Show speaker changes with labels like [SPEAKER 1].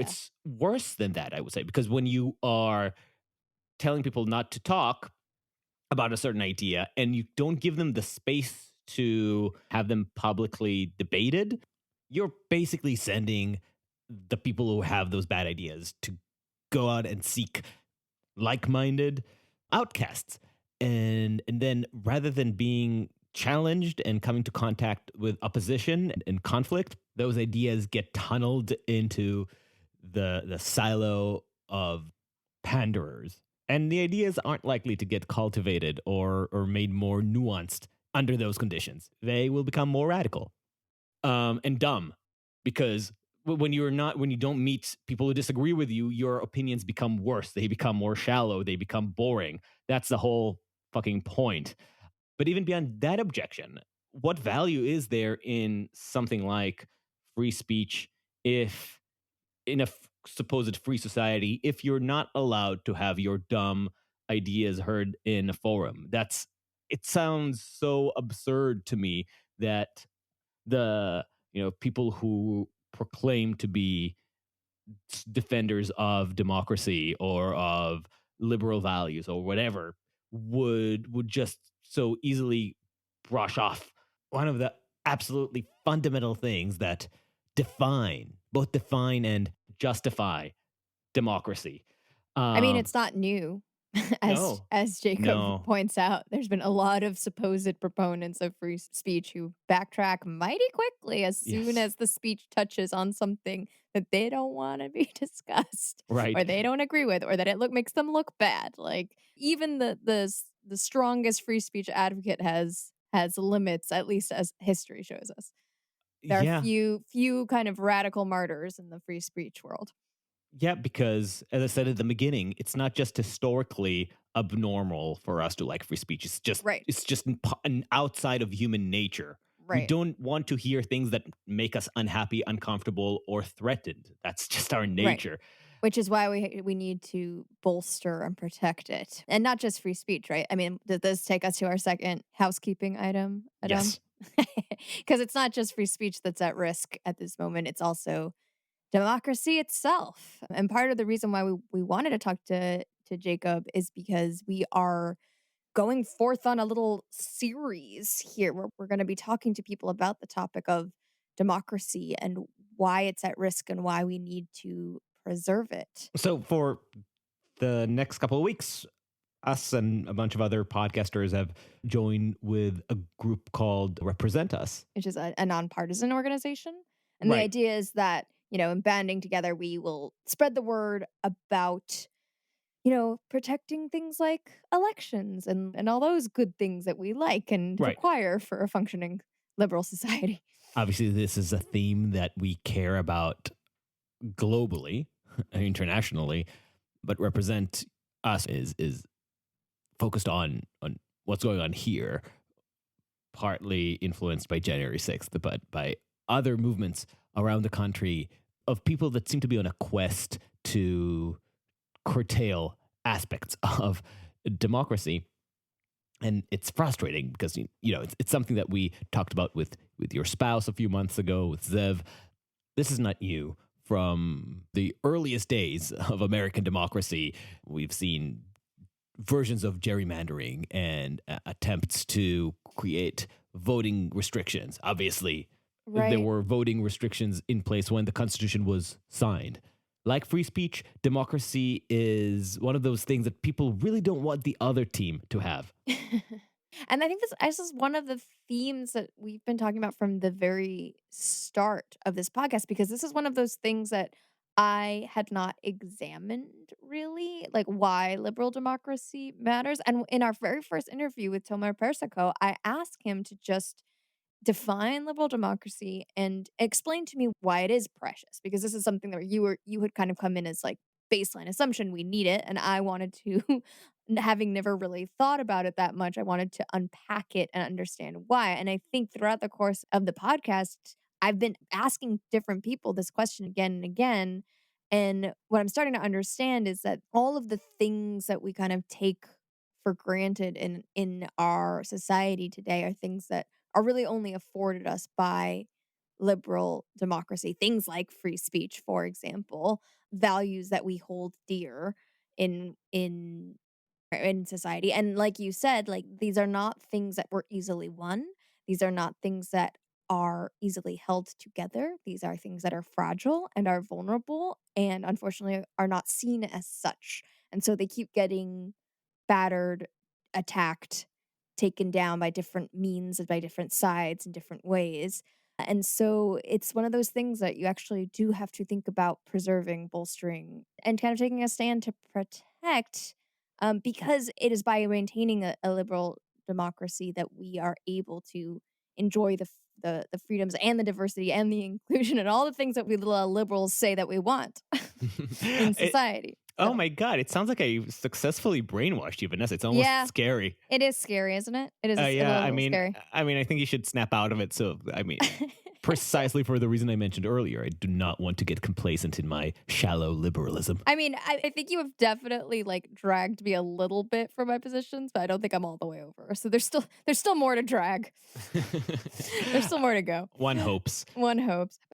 [SPEAKER 1] It's worse than that, I would say, because when you are telling people not to talk about a certain idea and you don't give them the space to have them publicly debated, you're basically sending the people who have those bad ideas to go out and seek like-minded outcasts. And then rather than being challenged and coming to contact with opposition and conflict, those ideas get tunneled into the silo of panderers. And the ideas aren't likely to get cultivated or made more nuanced under those conditions. They will become more radical and dumb because when you don't meet people who disagree with you, your opinions become worse. They become more shallow. They become boring. That's the whole fucking point. But even beyond that objection, what value is there in something like free speech if in a supposed free society if you're not allowed to have your dumb ideas heard in a forum? It sounds so absurd to me that the people who proclaim to be defenders of democracy or of liberal values or whatever would just so easily brush off one of the absolutely fundamental things that define and justify democracy.
[SPEAKER 2] I mean,
[SPEAKER 1] Um,
[SPEAKER 2] it's not new. As
[SPEAKER 1] no,
[SPEAKER 2] Jacob
[SPEAKER 1] no,
[SPEAKER 2] points out, there's been a lot of supposed proponents of free speech who backtrack mighty quickly as soon
[SPEAKER 1] yes,
[SPEAKER 2] as the speech touches on something that they don't want to be discussed
[SPEAKER 1] right.
[SPEAKER 2] or they don't agree with or that makes them look bad. Like even the strongest free speech advocate has limits, at least as history shows us. There are
[SPEAKER 1] Yeah,
[SPEAKER 2] few kind of radical martyrs in the free speech world.
[SPEAKER 1] yeah, because as I said at the beginning, it's not just historically abnormal for us to like free speech.
[SPEAKER 2] Right.
[SPEAKER 1] It's just an outside of human nature. We
[SPEAKER 2] Right.
[SPEAKER 1] don't want to hear things that make us unhappy, uncomfortable, or threatened. That's just our
[SPEAKER 2] Right.
[SPEAKER 1] nature.
[SPEAKER 2] Which is why we need to bolster and protect it. And not just free speech, right? I mean, does this take us to our second housekeeping item, Adam?
[SPEAKER 1] Yes.
[SPEAKER 2] Because it's not just free speech that's at risk at this moment, it's also democracy itself. And part of the reason why we wanted to talk to Jacob is because we are going forth on a little series here where we're going to be talking to people about the topic of democracy and why it's at risk and why we need to preserve it.
[SPEAKER 1] So for the next couple of weeks, us and a bunch of other podcasters have joined with a group called Represent Us.
[SPEAKER 2] Which is a nonpartisan organization. And the
[SPEAKER 1] Right.
[SPEAKER 2] idea is that, in banding together, we will spread the word about, protecting things like elections and all those good things that we like and
[SPEAKER 1] Right.
[SPEAKER 2] require for a functioning liberal society.
[SPEAKER 1] Obviously, this is a theme that we care about globally, internationally, but Represent Us is focused on what's going on here, partly influenced by January 6th, but by other movements around the country of people that seem to be on a quest to curtail aspects of democracy. And it's frustrating because it's something that we talked about with your spouse a few months ago with Zev. This is not new. From the earliest days of American democracy, we've seen versions of gerrymandering and attempts to create voting restrictions. Obviously, there
[SPEAKER 2] Right.
[SPEAKER 1] were voting restrictions in place when the Constitution was signed. Like free speech, democracy is one of those things that people really don't want the other team to have.
[SPEAKER 2] And I think this is one of the themes that we've been talking about from the very start of this podcast, because this is one of those things that I had not examined really, like why liberal democracy matters. And in our very first interview with Tomer Persico, I asked him to just define liberal democracy and explain to me why it is precious, because this is something that you had kind of come in as like baseline assumption we need it, and I wanted to having never really thought about it that much, I wanted to unpack it and understand why. And I think throughout the course of the podcast I've been asking different people this question again and again, and what I'm starting to understand is that all of the things that we kind of take for granted in our society today are things that are really only afforded us by liberal democracy, things like free speech, for example, values that we hold dear in society. And like you said, like these are not things that were easily won. These are not things that are easily held together. These are things that are fragile and are vulnerable and unfortunately are not seen as such. And so they keep getting battered, attacked, taken down by different means and by different sides in different ways. And so it's one of those things that you actually do have to think about preserving, bolstering, and kind of taking a stand to protect, because it is by maintaining a liberal democracy that we are able to enjoy the freedoms and the diversity and the inclusion and all the things that we liberals say that we want in
[SPEAKER 1] It
[SPEAKER 2] society.
[SPEAKER 1] oh
[SPEAKER 2] So
[SPEAKER 1] my god, it sounds like I successfully brainwashed you, Vanessa. It's almost
[SPEAKER 2] yeah,
[SPEAKER 1] scary.
[SPEAKER 2] it is scary, isn't it? It is a
[SPEAKER 1] Yeah,
[SPEAKER 2] little scary.
[SPEAKER 1] I think you should snap out of it. So, precisely for the reason I mentioned earlier, I do not want to get complacent in my shallow liberalism.
[SPEAKER 2] I mean, I think you have definitely, like, dragged me a little bit from my positions, but I don't think I'm all the way over. So there's still more to drag. There's still more to go.
[SPEAKER 1] One hopes.
[SPEAKER 2] One hopes.